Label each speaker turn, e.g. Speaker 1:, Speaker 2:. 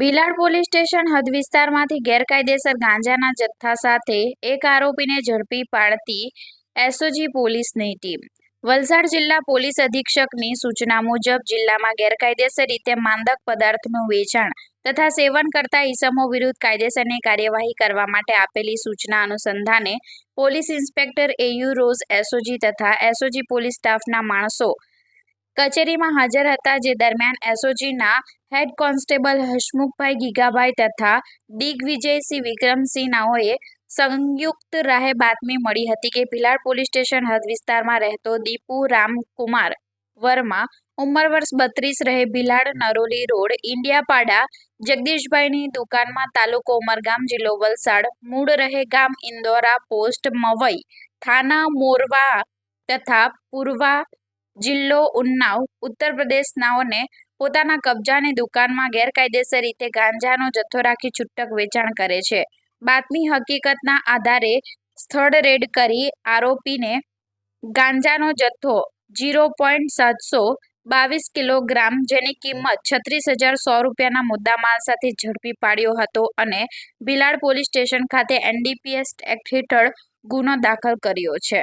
Speaker 1: Bhilad police station હદ વિસ્તારમાંથી ગેરકાયદેસર ગાંજાના જથ્થા સાથે એક આરોપીને ઝડપી પાડતી એસઓજી પોલીસની ટીમ. વલસાડ જિલ્લા પોલીસ અધિક્ષકની સૂચના મુજબ જિલ્લામાં ગેરકાયદેસર રીતે માદક પદાર્થનું વેચાણ તથા સેવન કરતા ઈસમો વિરુદ્ધ કાયદેસરની કાર્યવાહી કરવા માટે આપેલી સૂચના અનુસંધાને police inspector AU rose SOG તથા એસઓજી પોલીસ સ્ટાફના માણસો કચેરીમાં હાજર હતા, જે દરમિયાન એસઓજીના હેડ કોન્સ્ટેબલ હસમુખભાઈ ગીગાભાઈ તથા દિગ્વિજયસિંહ વિક્રમસિંહ નાઓએ સંયુક્ત રાહે બાતમી મળી હતી કે ભીલાડ પોલીસ સ્ટેશન હદ વિસ્તારમાં રહેતો દીપુ રામકુમાર વર્મા, ઉંમર વર્ષ 32, રહે ભીલાડ નરોલી રોડ, ઇન્ડિયાપાડા, જગદીશભાઈની દુકાનમાં, તાલુકો ઉમરગામ, જિલ્લો વલસાડ, મૂળ રહે ગામ ઇન્દોરા, પોસ્ટ મવઈ, થાના મોરવા તથા પૂર્વા, જિલ્લો ઉન્નાવ, ઉત્તર પ્રદેશ નાઓને પોતાના કબજાની દુકાનમાં ગેરકાયદેસર રીતે ગાંજાનો જથ્થો રાખી છૂટક વેચાણ કરે છે. બાતમી હકીકતના આધારે સ્થળ રેડ કરી આરોપીને ગાંજાનો જથ્થો 0.722 કિલોગ્રામ જેની કિંમત 36,100 રૂપિયાના મુદ્દામાલ સાથે ઝડપી પાડ્યો હતો અને ભીલાડ પોલીસ સ્ટેશન ખાતે એનડીપીએસ એક્ટ હેઠળ ગુનો દાખલ કર્યો છે.